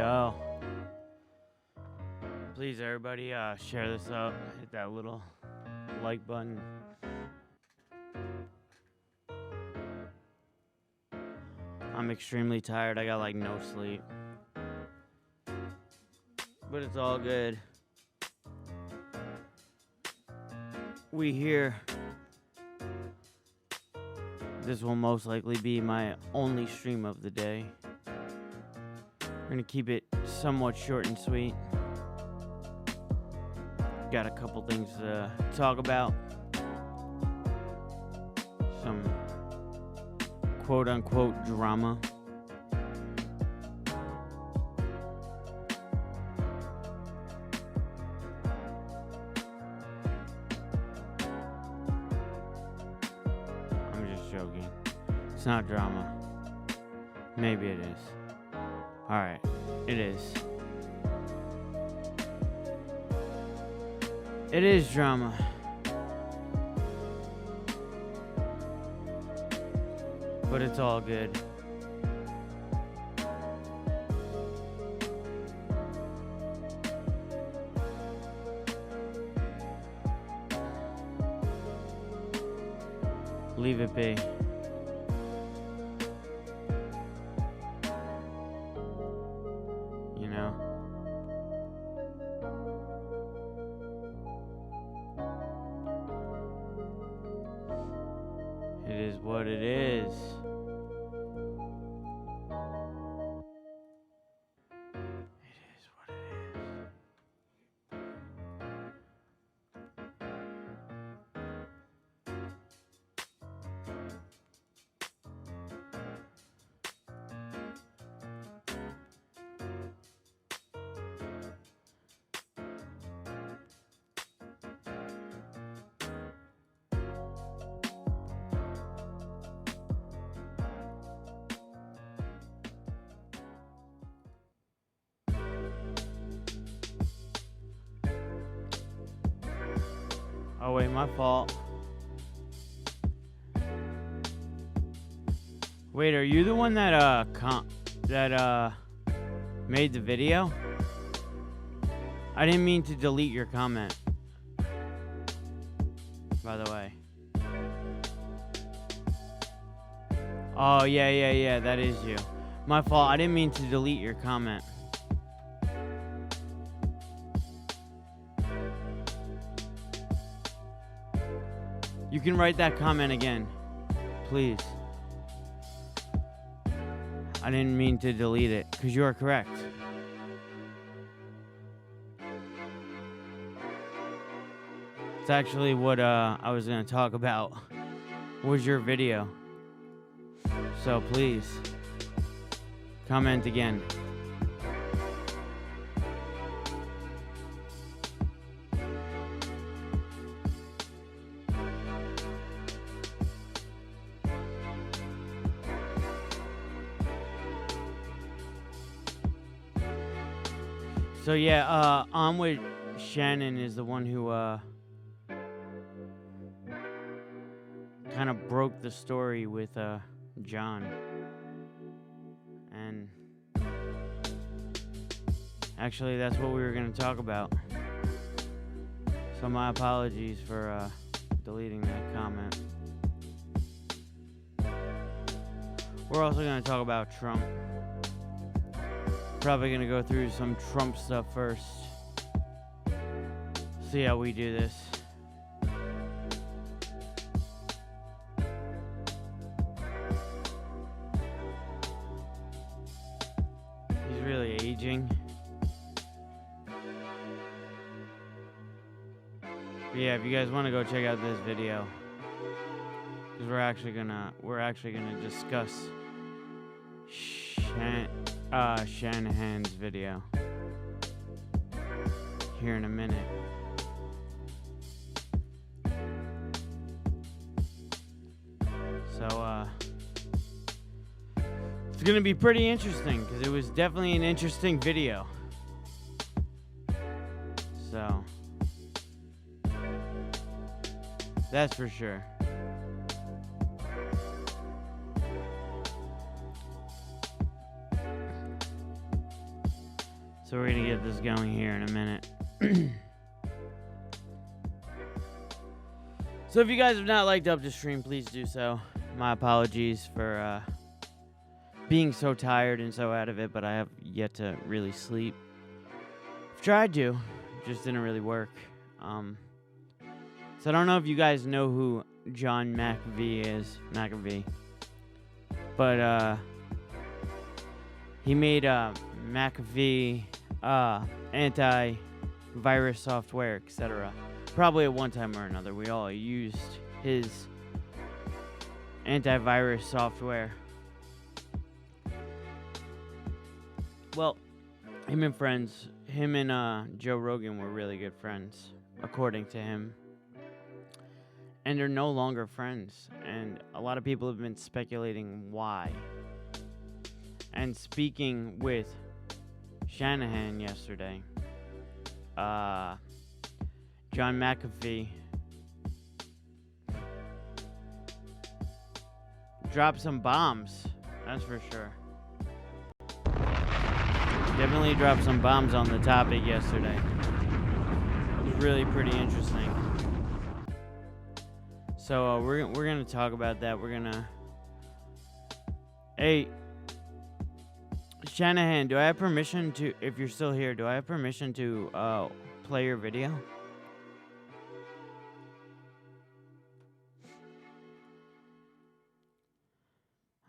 Yo. Please, everybody, share this up. Hit that little like button. I'm extremely tired. I got like no sleep. But it's all good. We here. This will most likely be my only stream of the day. We're gonna keep it somewhat short and sweet. Got a couple things to talk about. Some quote-unquote drama. I'm just joking. It's not drama. Maybe it is. Alright, it is. It is drama. But it's all good. Leave it be. You know? It is what it is. Oh wait, my fault. Wait, are you the one that made the video? I didn't mean to delete your comment. By the way. Oh yeah, that is you. My fault. I didn't mean to delete your comment. You can write that comment again, please. I didn't mean to delete it, because you are correct. It's actually what I was going to talk about, was your video. So please, comment again. So yeah, on with Shannon is the one who kind of broke the story with John. And actually that's what we were going to talk about. So my apologies for deleting that comment. We're also going to talk about Trump. Probably gonna go through some Trump stuff first. See how we do this. He's really aging. But yeah, if you guys want to go check out this video, because we're actually gonna discuss Shanahan's video here in a minute. So it's gonna be pretty interesting because it was definitely an interesting video. So that's for sure. So we're gonna get this going here in a minute. So if you guys have not liked up the stream, please do so. My apologies for being so tired and so out of it, but I have yet to really sleep. I've tried to, just didn't really work. So I don't know if you guys know who John McAfee is. McAfee. But he made McAfee anti-virus software, etc. Probably at one time or another, we all used his antivirus software. Well, him and Joe Rogan were really good friends, according to him. And they're no longer friends, and a lot of people have been speculating why. And speaking with Shanahan yesterday, John McAfee dropped some bombs, that's for sure. Definitely dropped some bombs on the topic yesterday. It was really pretty interesting. So we're gonna talk about that. Hey, Shanahan, do I have permission to? If you're still here, do I have permission to play your video?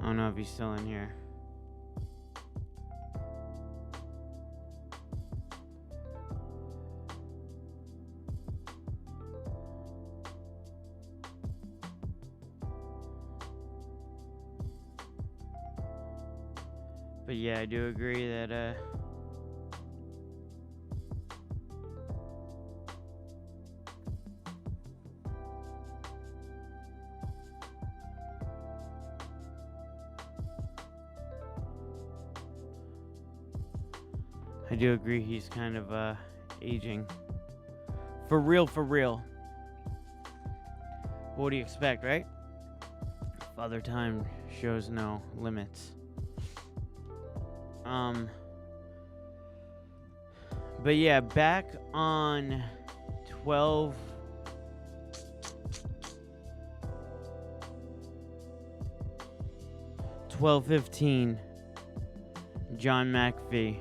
I don't know if he's still in here. But yeah, I do agree that he's kind of aging. For real. What do you expect, right? Father Time shows no limits. But yeah, back on 12/15, John McAfee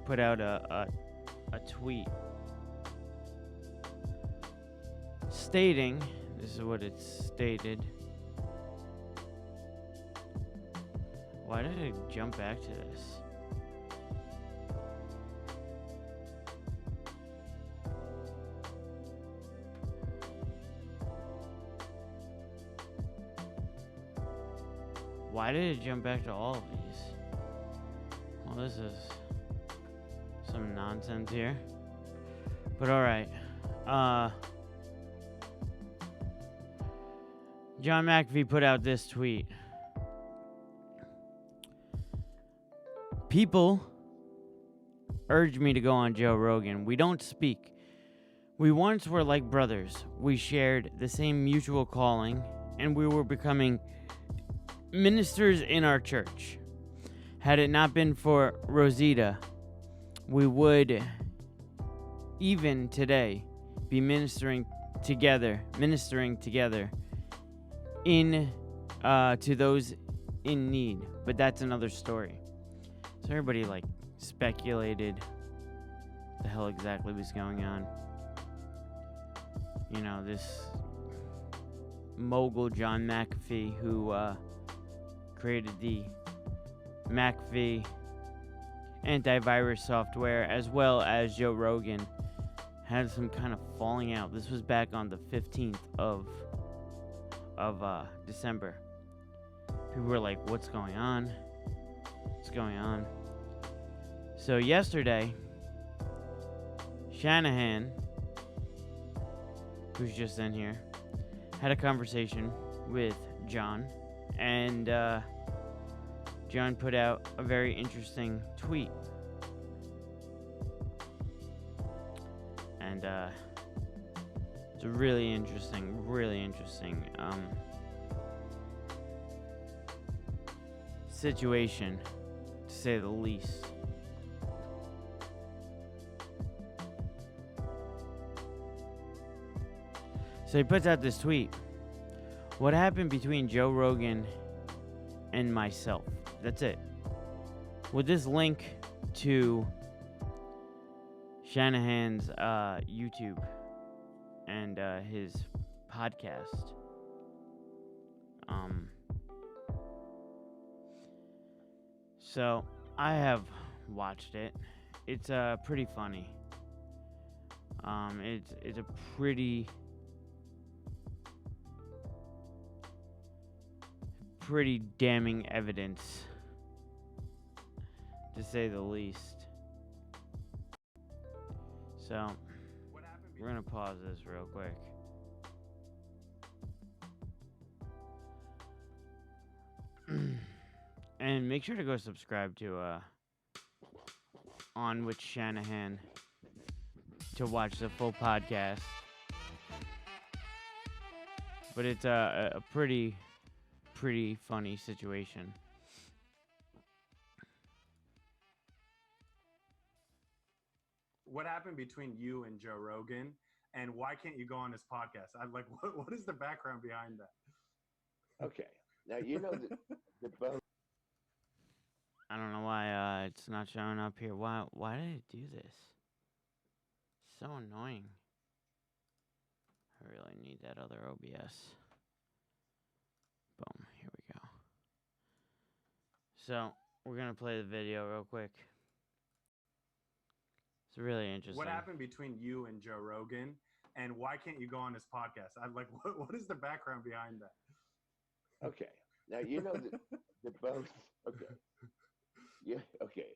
put out a tweet stating, this is what it stated. Why did I jump back to this? Why did it jump back to all of these? Well, this is some nonsense here. But alright. John McAfee put out this tweet. People urge me to go on Joe Rogan. We don't speak. We once were like brothers. We shared the same mutual calling, and we were becoming ministers in our church. Had it not been for Rosita, we would even today be ministering together in to those in need. But that's another story. So everybody like speculated the hell exactly was going on. You know, this mogul John McAfee who created the McAfee antivirus software, as well as Joe Rogan, had some kind of falling out. This was back on the 15th of December. People were like, what's going on? What's going on? So yesterday, Shanahan, who's just in here, had a conversation with John, and John put out a very interesting tweet. And it's a really interesting situation, to say the least. So he puts out this tweet. What happened between Joe Rogan and myself? That's it. With this link to Shanahan's YouTube and his podcast. So I have watched it. It's pretty funny. It's a pretty damning evidence, to say the least. So we're gonna pause this real quick. And make sure to go subscribe to On with Shanahan to watch the full podcast. But it's a pretty funny situation. What happened between you and Joe Rogan, and why can't you go on his podcast? I'm like, what is the background behind that? Okay, now you know the both. I don't know why it's not showing up here. Why did it do this? So annoying. I really need that other OBS. Boom, here we go. So, we're going to play the video real quick. It's really interesting. What happened between you and Joe Rogan, and why can't you go on his podcast? I'm like, what is the background behind that? Okay, now you know the both. Okay, yeah. Okay,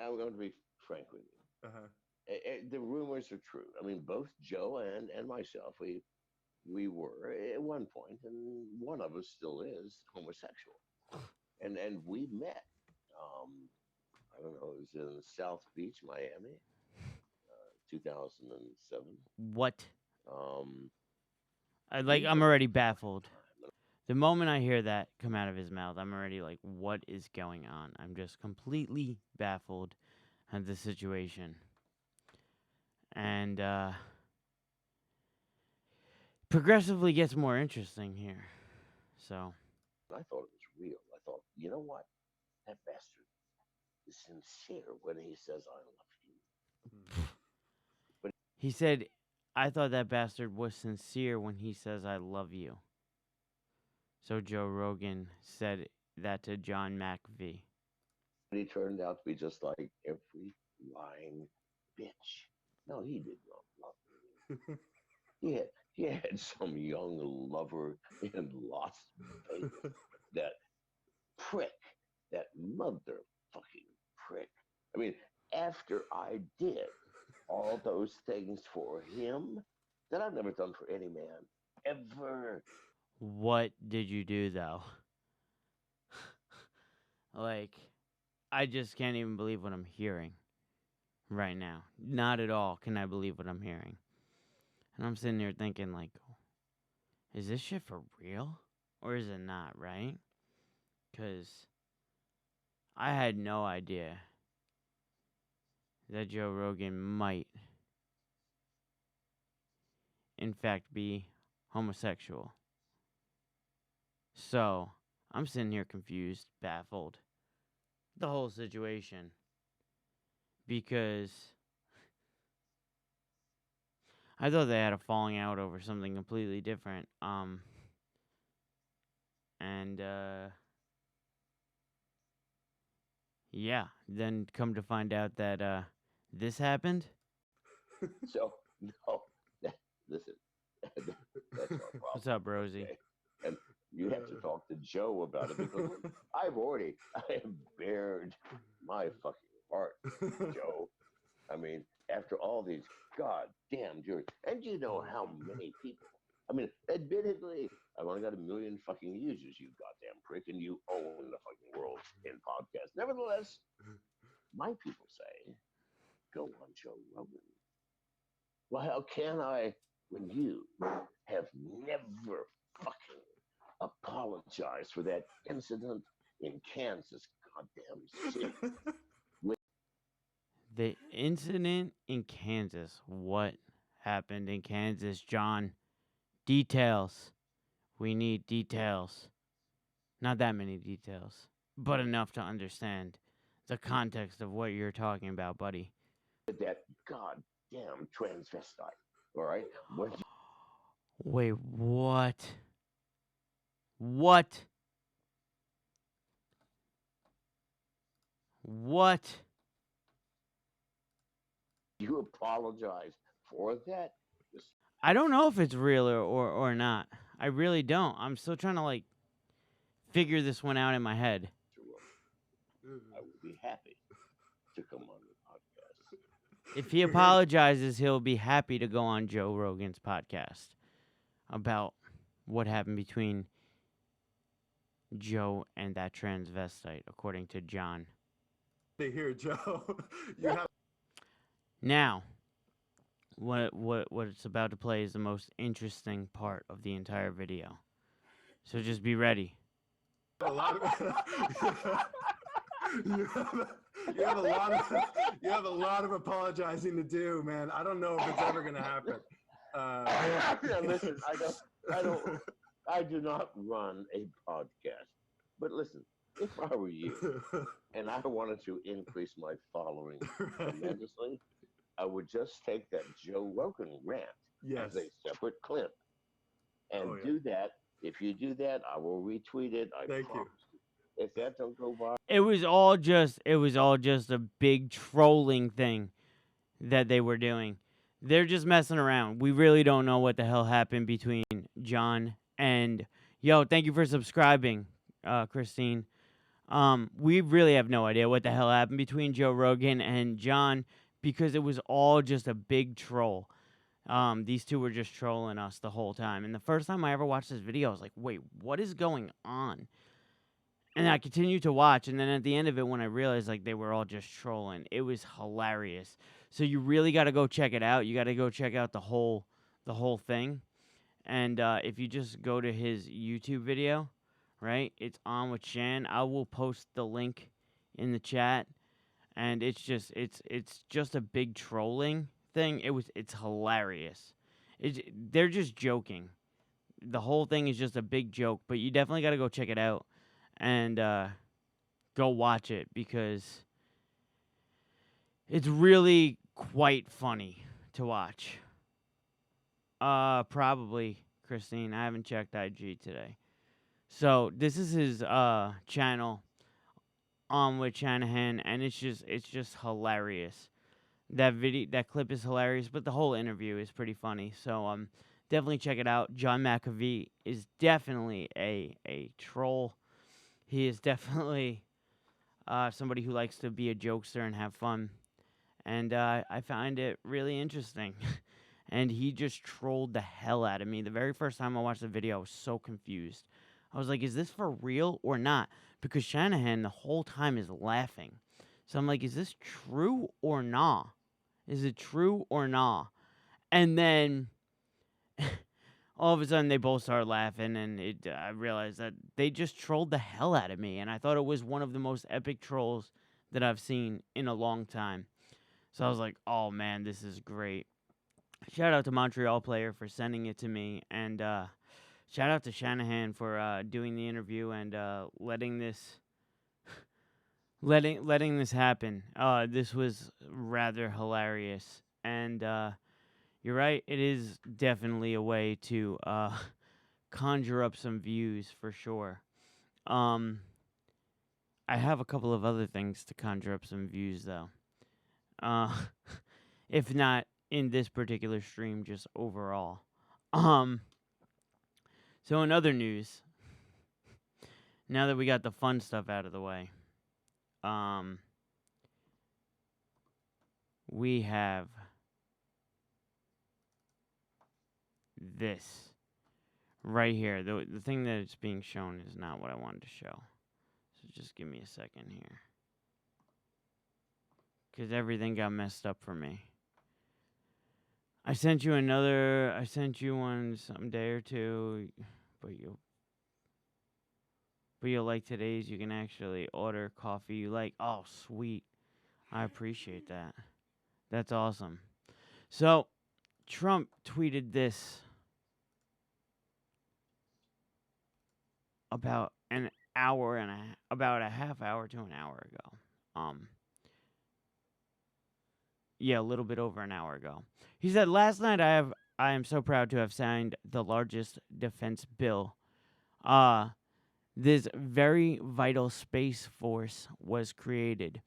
I'm going to be frank with you. The rumors are true. I mean, both Joe and myself, we were at one point, and one of us still is homosexual, and we met. I don't know. It was in South Beach, Miami, 2007. What? I'm already baffled. The moment I hear that come out of his mouth, I'm already like, what is going on? I'm just completely baffled at the situation. And progressively gets more interesting here. So I thought it was real. I thought, you know what? That bastard is sincere when he says, I love you. But he said, I thought that bastard was sincere when he says, I love you. So Joe Rogan said that to John McAfee. He turned out to be just like every lying bitch. No, he did not love me. He had some young lover in Las Vegas. That prick, that motherfucking prick. I mean, after I did all those things for him that I've never done for any man ever. What did you do, though? Like, I just can't even believe what I'm hearing right now. Not at all can I believe what I'm hearing. And I'm sitting here thinking, like, is this shit for real? Or is it not, right? Because I had no idea that Joe Rogan might, in fact, be homosexual. So, I'm sitting here confused, baffled. The whole situation. Because I thought they had a falling out over something completely different. Yeah, then come to find out that this happened. So, no, listen, that's our problem. What's up, Rosie? Okay? And you have to talk to Joe about it because I have bared my fucking heart, Joe. I mean, after all these goddamn juries, and you know how many people. I mean, admittedly, I've only got 1 million fucking users, you goddamn prick, and you own the fucking world in podcasts. Nevertheless, my people say, go on Joe Rogan. Well, how can I when you have never fucking apologized for that incident in Kansas? Goddamn shit. The incident in Kansas. What happened in Kansas, John? Details. We need details. Not that many details, but enough to understand the context of what you're talking about, buddy. That goddamn transvestite. All right. What Wait, what? What? What? you apologize for that? I don't know if it's real or not. I really don't. I'm still trying to like figure this one out in my head. I will be happy to come on the podcast. If he apologizes, he'll be happy to go on Joe Rogan's podcast about what happened between Joe and that transvestite, according to John. They hear Joe. You have Now, what it's about to play is the most interesting part of the entire video. So just be ready. a lot of you have a lot of apologizing to do, man. I don't know if it's ever gonna happen. Listen, I do not run a podcast. But listen, if I were you and I wanted to increase my following tremendously, I would just take that Joe Rogan rant as a separate clip and do that. If you do that, I will retweet it. I Thank promise you. If that don't go viral, It was all just a big trolling thing that they were doing. They're just messing around. We really don't know what the hell happened between John and thank you for subscribing, Christine. We really have no idea what the hell happened between Joe Rogan and John because it was all just a big troll. These two were just trolling us the whole time. And the first time I ever watched this video, I was like, wait, what is going on? And I continued to watch, and then at the end of it, when I realized like they were all just trolling, it was hilarious. So you really got to go check it out. You got to go check out the whole thing. And if you just go to his YouTube video, right, it's On with Shan. I will post the link in the chat, and it's just a big trolling thing. It's hilarious. They're just joking. The whole thing is just a big joke, but you definitely got to go check it out and go watch it because it's really quite funny to watch. Probably, Christine. I haven't checked IG today. So this is his channel, On with Shanahan, and it's just hilarious. That clip is hilarious, but the whole interview is pretty funny. So definitely check it out. John McAfee is definitely a troll. He is definitely somebody who likes to be a jokester and have fun. And I find it really interesting. And he just trolled the hell out of me. The very first time I watched the video, I was so confused. I was like, is this for real or not? Because Shanahan the whole time is laughing. So I'm like, is this true or nah? Is it true or nah? And then all of a sudden they both started laughing, and I realized that they just trolled the hell out of me. And I thought it was one of the most epic trolls that I've seen in a long time. So I was like, oh man, this is great. Shout out to Montreal Player for sending it to me, and shout out to Shanahan for doing the interview and letting this happen. This was rather hilarious, and you're right. It is definitely a way to conjure up some views for sure. I have a couple of other things to conjure up some views though. If not in this particular stream, just overall. So in other news, now that we got the fun stuff out of the way, we have this right here. The thing that it's being shown is not what I wanted to show. So just give me a second here. Because everything got messed up for me. I sent you one someday or two, but you'll like today's. You can actually order coffee you like. Oh, sweet. I appreciate that. That's awesome. So, Trump tweeted this about an hour and about a half hour to an hour ago. Yeah, a little bit over an hour ago. He said, "Last night I am so proud to have signed the largest defense bill. This very vital space force was created.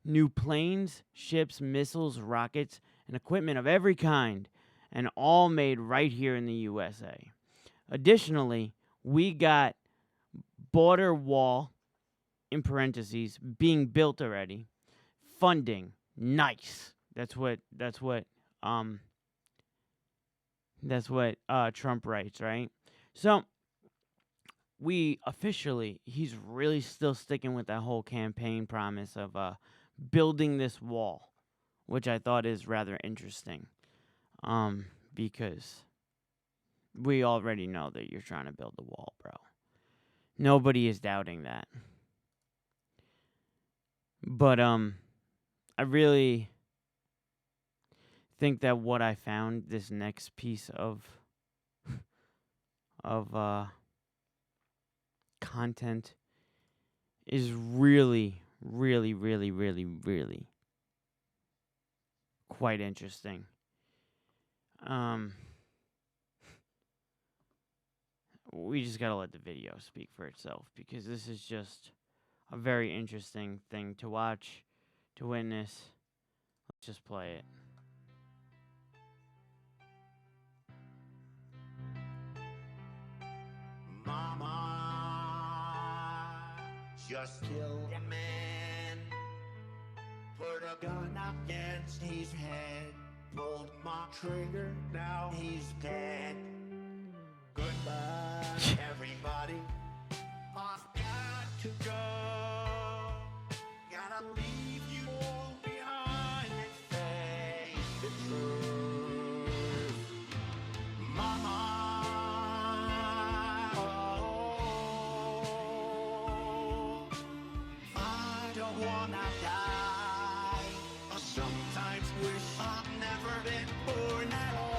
New planes, ships, missiles, rockets, and equipment of every kind, and all made right here in the USA. Additionally, we got border wall, in parentheses, being built already. Funding, nice. That's what Trump writes, right? So we officially, he's really still sticking with that whole campaign promise of building this wall, which I thought is rather interesting, because we already know that you're trying to build the wall, bro. Nobody is doubting that. But I really think that what I found, this next piece of content, is really, really, really, really, really quite interesting. We just gotta let the video speak for itself, because this is just a very interesting thing to watch, to witness. Let's just play it. Mama just killed a man, put a gun against his head, pulled my trigger, now he's dead. Goodbye, everybody. I've got to go. Gotta leave you all behind and face the truth. Mama, I don't wanna die. I sometimes wish I'd never been born at all.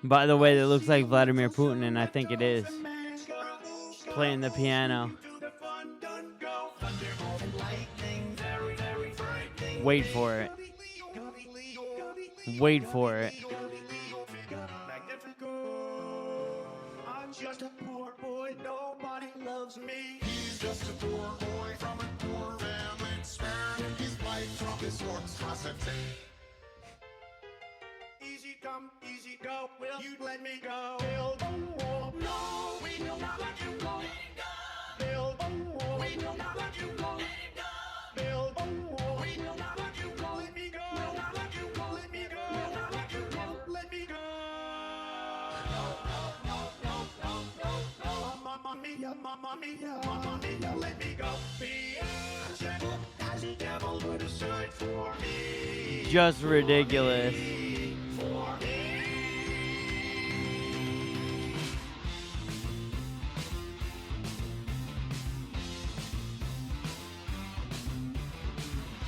By the way, that looks like Vladimir Putin, and I think it is. Playing the piano. Wait for it. Wait for it. I'm just a poor boy, nobody loves me. He's just a poor boy from a poor family, sparing his life from his monstrosity. Easy come, easy go, will you let me go? Build a wall, no, we will not let you go. Build a wall, we will not let you go. Build a wall, we will not let you go. Let me go, will not let you go. Let me go, will not let you go. Let me go. Mamma mia, mamma mia, mamma mia, let me go. Be as gentle as the devil would decide for me. Just ridiculous. For me.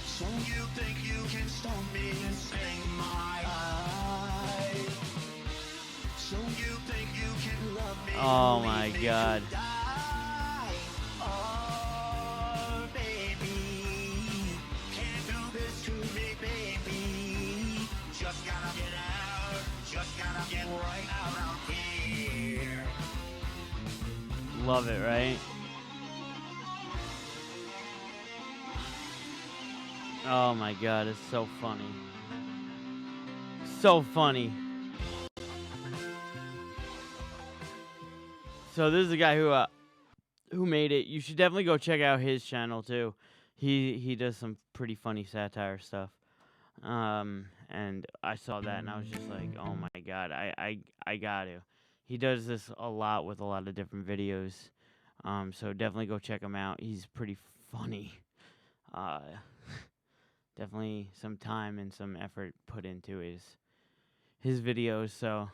So you think you can stone me and sing my eye? So you think you can love me? Oh my God. Oh, baby, can't do this to me, baby. Just gotta get out, just gotta get right out here. Love it, right? Oh my God, it's so funny. So funny. So this is a guy who made it. You should definitely go check out his channel too. He does some pretty funny satire stuff. And I saw that and I was just like, oh my God, I got to. He does this a lot with a lot of different videos. So definitely go check him out. He's pretty funny. Definitely some time and some effort put into his videos. So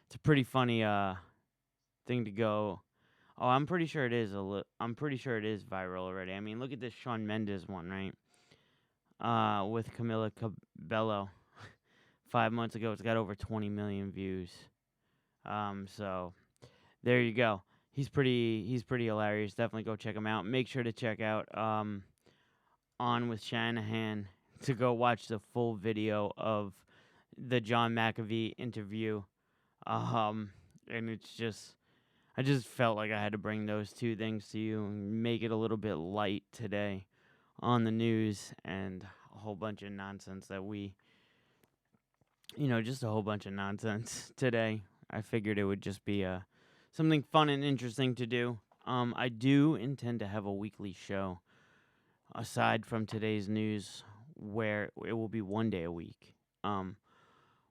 it's a pretty funny thing to go. Oh, I'm pretty sure it is I'm pretty sure it is viral already. I mean, look at this Shawn Mendes one, right? With Camila Cabello. 5 months ago, it's got over 20 million views. So there you go. He's pretty hilarious. Definitely go check him out. Make sure to check out On with Shanahan to go watch the full video of the John McAfee interview. And it's just, I just felt like I had to bring those two things to you and make it a little bit light today on the news and a whole bunch of nonsense that just a whole bunch of nonsense today. I figured it would just be something fun and interesting to do. I do intend to have a weekly show aside from today's news where it will be one day a week.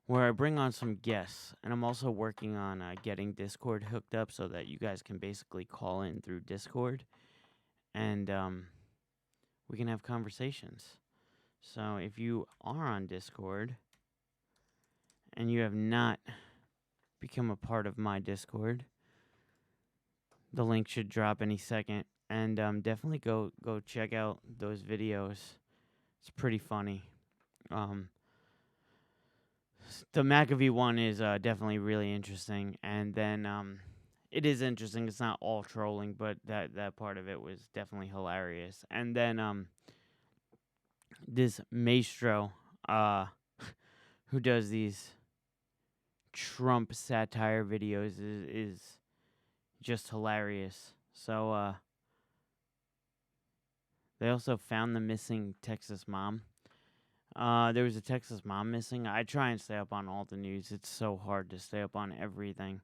Where I bring on some guests, and I'm also working on getting Discord hooked up so that you guys can basically call in through Discord, and we can have conversations. So if you are on Discord and you have not become a part of my Discord, the link should drop any second, and definitely go check out those videos. It's pretty funny. The McAfee one is definitely really interesting, and then it is interesting. It's not all trolling, but that part of it was definitely hilarious. And then this Maestro, who does these Trump satire videos, is just hilarious. So they also found the missing Texas mom. There was a Texas mom missing. I try and stay up on all the news. It's so hard to stay up on everything.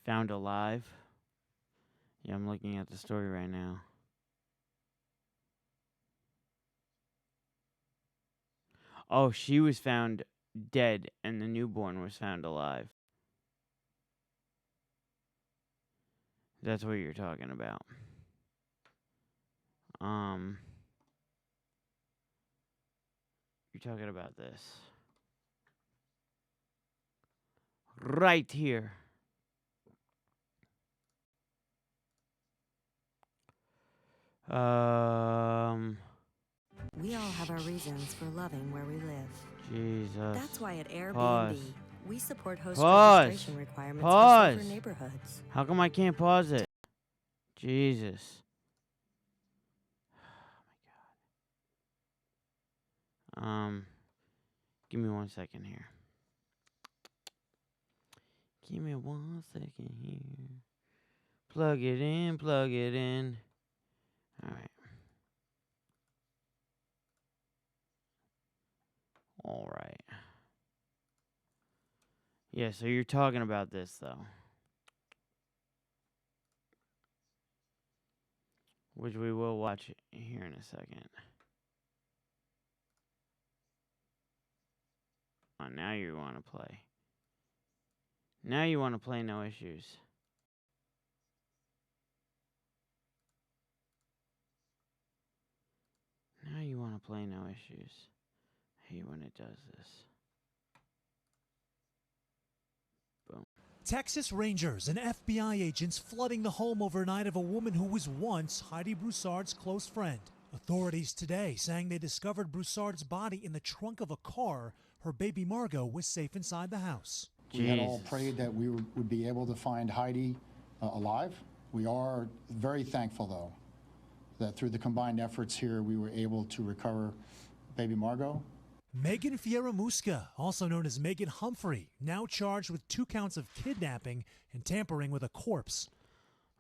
Found alive. Yeah, I'm looking at the story right now. Oh, she was found dead, and the newborn was found alive. That's what you're talking about. You're talking about this. Right here. We all have our reasons for loving where we live. Jesus. That's why at Airbnb, Pause. we support host Pause. registration requirements Pause. for safer neighborhoods. How come I can't pause it? Jesus. Oh my god. Give me 1 second here. Give me 1 second here. Plug it in, plug it in. Alright. Alright. Yeah, so you're talking about this, though. Which we will watch here in a second. Oh, now you want to play. Now you want to play No Issues. Now you want to play No Issues. I hate when it does this. Boom. Texas Rangers and FBI agents flooding the home overnight of a woman who was once Heidi Broussard's close friend. Authorities today saying they discovered Broussard's body in the trunk of a car. Her baby Margot was safe inside the house. We had all prayed that we would be able to find Heidi alive. We are very thankful, though, that through the combined efforts here, we were able to recover baby Margot. Megan Fieramusca, also known as Megan Humphrey, now charged with 2 counts of kidnapping and tampering with a corpse.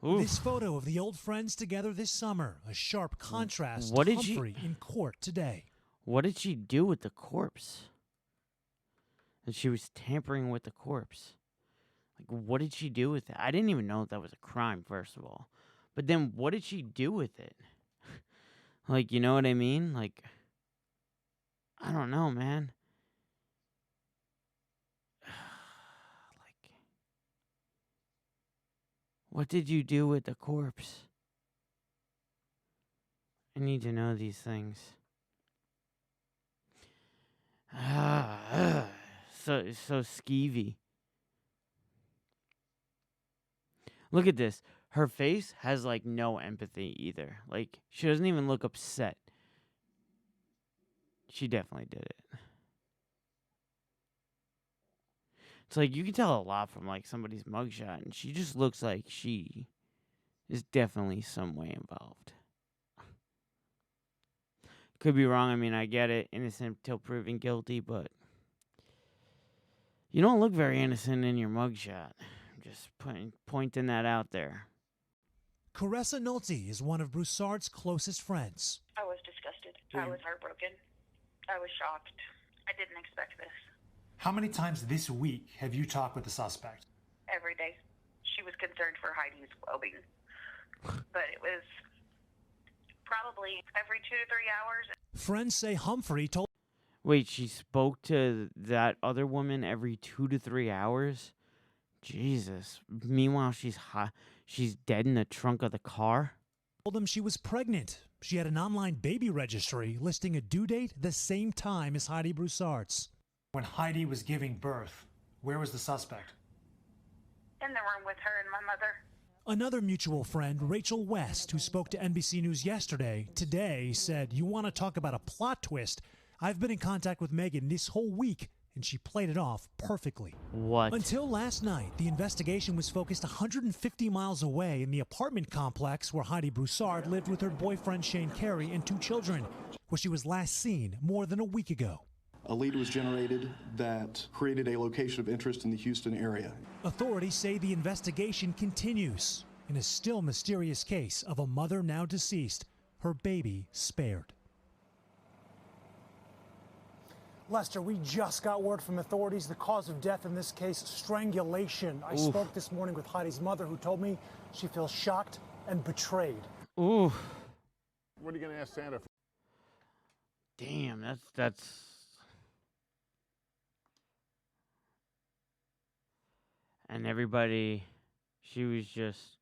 Oof. This photo of the old friends together this summer, a sharp contrast What to did Humphrey in court today. What did she do with the corpse? And she was tampering with the corpse. Like, what did she do with it? I didn't even know that was a crime, first of all. But then what did she do with it? Like, you know what I mean? Like, I don't know, man. Like, what did you do with the corpse? I need to know these things. So skeevy. Look at this. Her face has like no empathy either. Like she doesn't even look upset. She definitely did it. It's like you can tell a lot from like somebody's mugshot, and she just looks like she is definitely some way involved. Could be wrong. I mean, I get it, innocent till proven guilty, but you don't look very innocent in your mugshot. I'm just pointing that out there. Caressa Nolte is one of Broussard's closest friends. I was disgusted. I was heartbroken. I was shocked. I didn't expect this. How many times this week have you talked with the suspect? Every day. She was concerned for Heidi's well-being. But it was probably every 2 to 3 hours. Friends say Humphrey told... Wait, she spoke to that other woman every 2 to 3 hours? Jesus. Meanwhile, she's dead in the trunk of the car? Told him she was pregnant. She had an online baby registry listing a due date the same time as Heidi Broussard's. When Heidi was giving birth, where was the suspect? In the room with her and my mother. Another mutual friend, Rachel West, who spoke to NBC News yesterday, today said, "You want to talk about a plot twist? I've been in contact with Megan this whole week, and she played it off perfectly." What? Until last night, the investigation was focused 150 miles away in the apartment complex where Heidi Broussard lived with her boyfriend Shane Carey and 2 children, where she was last seen more than a week ago. A lead was generated that created a location of interest in the Houston area. Authorities say the investigation continues in a still mysterious case of a mother now deceased, her baby spared. Lester, we just got word from authorities. The cause of death in this case, strangulation. I spoke this morning with Heidi's mother, who told me she feels shocked and betrayed. Ooh. What are you going to ask Santa for? Damn, that's... And everybody, she was just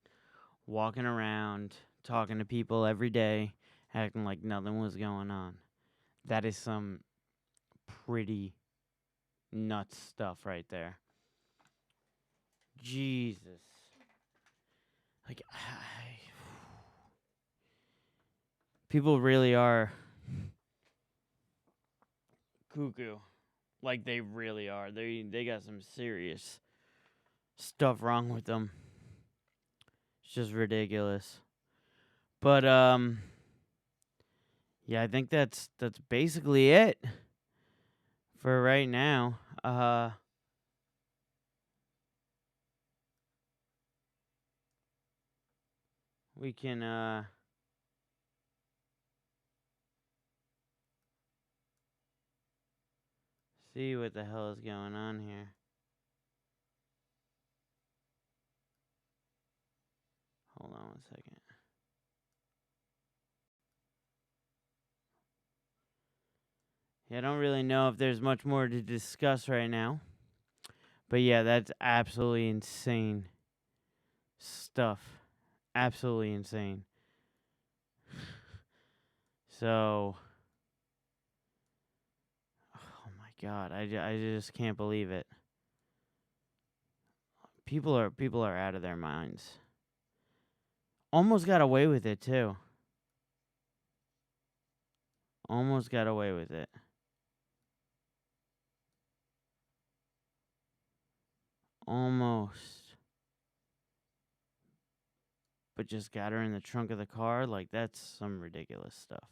walking around, talking to people every day, acting like nothing was going on. That is some pretty nuts stuff right there. Jesus. Like, people really are cuckoo. Like, they really are. They got some serious stuff wrong with them. It's just ridiculous. But yeah, I think that's basically it for right now. We can see what the hell is going on here. Hold on 1 second. Yeah, I don't really know if there's much more to discuss right now. But yeah, that's absolutely insane stuff. Absolutely insane. So, oh my God, I just can't believe it. People are out of their minds. Almost got away with it, too. Almost got away with it. Almost. But just got her in the trunk of the car? Like, that's some ridiculous stuff.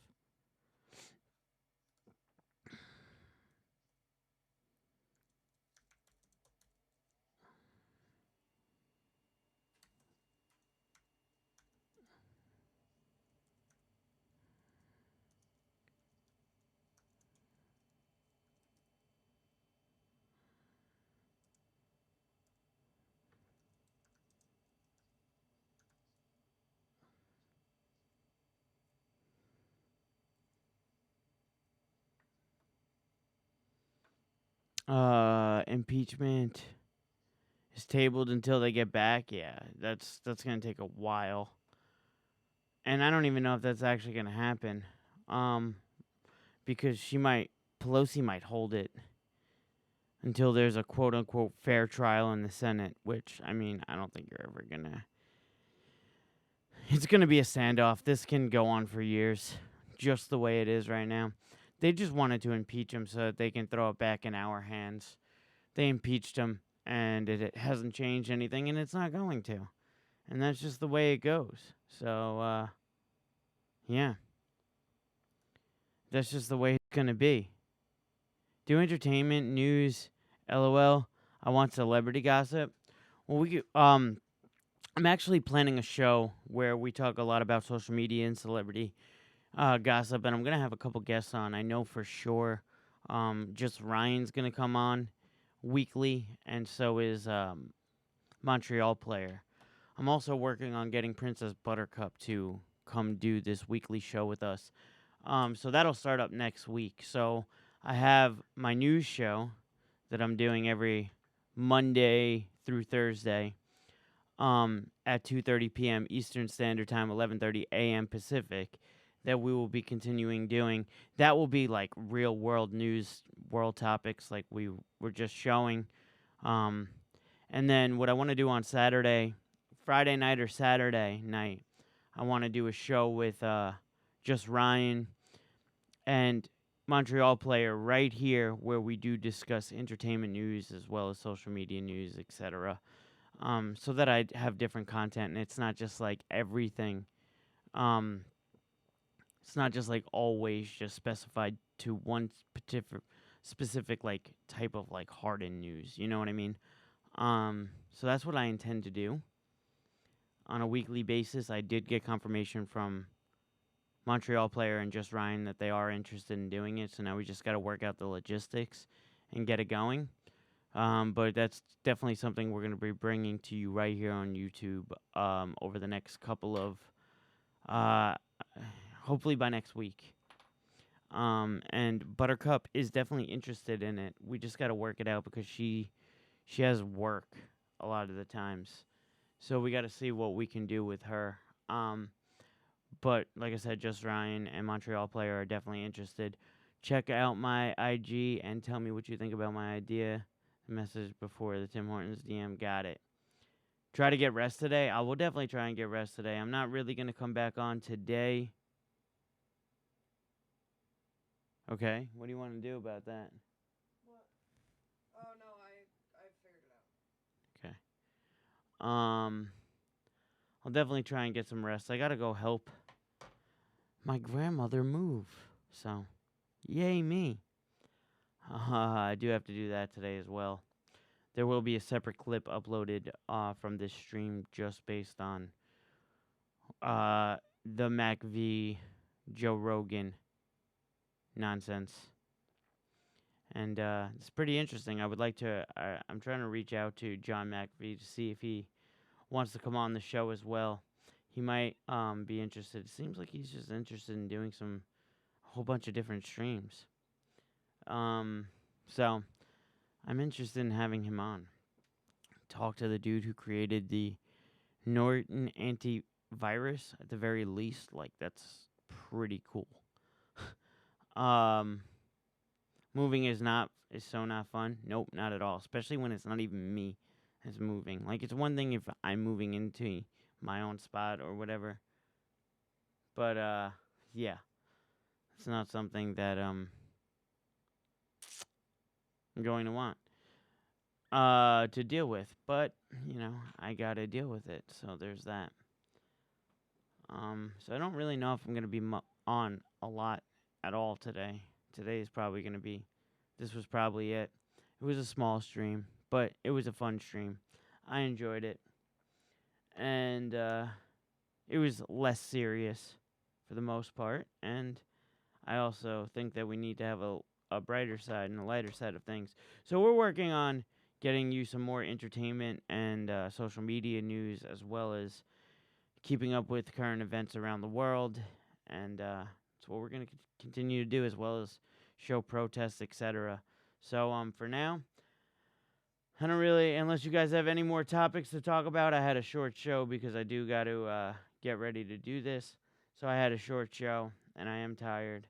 Impeachment is tabled until they get back. Yeah, that's gonna take a while, and I don't even know if that's actually gonna happen. Because Pelosi might hold it until there's a quote unquote fair trial in the Senate, which, I mean, I don't think you're ever gonna. It's gonna be a standoff. This can go on for years, just the way it is right now. They just wanted to impeach him so that they can throw it back in our hands. They impeached him, and it hasn't changed anything, and it's not going to. And that's just the way it goes. So, yeah. That's just the way it's gonna be. Do entertainment, news, LOL. I want celebrity gossip. Well, I'm actually planning a show where we talk a lot about social media and celebrity gossip, and I'm gonna have a couple guests on. I know for sure. Just Ryan's gonna come on weekly, and so is Montreal Player. I'm also working on getting Princess Buttercup to come do this weekly show with us. So that'll start up next week. So I have my news show that I'm doing every Monday through Thursday at 2:30 p.m. Eastern Standard Time, 11:30 a.m. Pacific, that we will be continuing doing. That will be like real world news, world topics like we were just showing. And then what I want to do on Friday night or Saturday night, I want to do a show with just Ryan and Montreal Player right here, where we do discuss entertainment news as well as social media news, etc. So that I have different content, and it's not just like everything. It's not just like always just specified to one specific like type of like hardened news. You know what I mean? So that's what I intend to do on a weekly basis. I did get confirmation from Montreal Player and just Ryan that they are interested in doing it. So now we just got to work out the logistics and get it going. But that's definitely something we're going to be bringing to you right here on YouTube over the next couple of, hopefully by next week. And Buttercup is definitely interested in it. We just got to work it out because she has work a lot of the times. So we got to see what we can do with her. But like I said, just Ryan and Montreal Player are definitely interested. Check out my IG and tell me what you think about my idea. The message before the Tim Hortons DM. Got it. Try to get rest today. I will definitely try and get rest today. I'm not really going to come back on today. Okay. What do you want to do about that? What? Oh, no, I figured it out. Okay. I'll definitely try and get some rest. I got to go help my grandmother move. So, yay me. I do have to do that today as well. There will be a separate clip uploaded from this stream just based on the McAfee Joe Rogan nonsense. And it's pretty interesting. I would like to, I'm trying to reach out to John McAfee to see if he wants to come on the show as well. He might be interested. It seems like he's just interested in doing a whole bunch of different streams. So I'm interested in having him on. Talk to the dude who created the Norton antivirus at the very least. Like, that's pretty cool. Moving is so not fun. Nope, not at all. Especially when it's not even me that's moving. Like, it's one thing if I'm moving into my own spot or whatever. But yeah. It's not something that I'm going to want to deal with. But, I gotta deal with it. So there's that. So I don't really know if I'm gonna be on a lot at all today. Today is probably gonna be. This was probably it. It was a small stream, but it was a fun stream. I enjoyed it, and it was less serious for the most part. And I also think that we need to have a brighter side and a lighter side of things. So we're working on getting you some more entertainment and social media news, as well as keeping up with current events around the world. And that's what we're going to continue to do, as well as show protests, etc. So for now, I don't really, unless you guys have any more topics to talk about. I had a short show because I do got to get ready to do this. So I had a short show, and I am tired.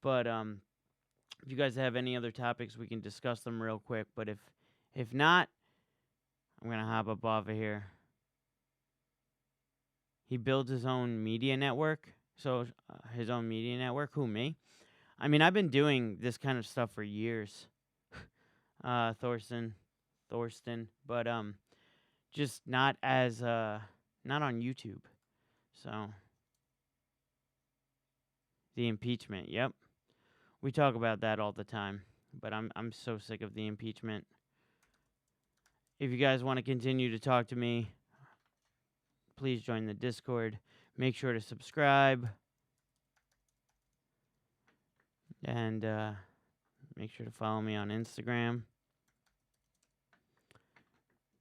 But if you guys have any other topics, we can discuss them real quick. But if not, I'm gonna hop up off of here. He builds his own media network. So his own media network. Who, me? I mean, I've been doing this kind of stuff for years. Thorsten, but just not as not on YouTube. So the impeachment. Yep. We talk about that all the time, but I'm so sick of the impeachment. If you guys want to continue to talk to me, please join the Discord. Make sure to subscribe. And make sure to follow me on Instagram.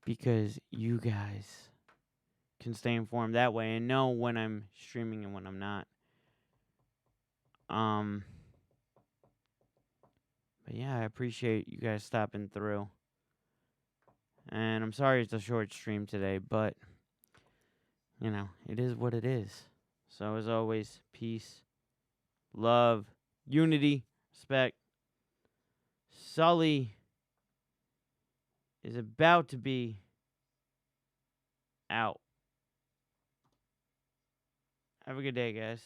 Because you guys can stay informed that way and know when I'm streaming and when I'm not. But yeah, I appreciate you guys stopping through. And I'm sorry it's a short stream today, but you know, it is what it is. So as always, peace, love, unity, respect. Sully is about to be out. Have a good day, guys.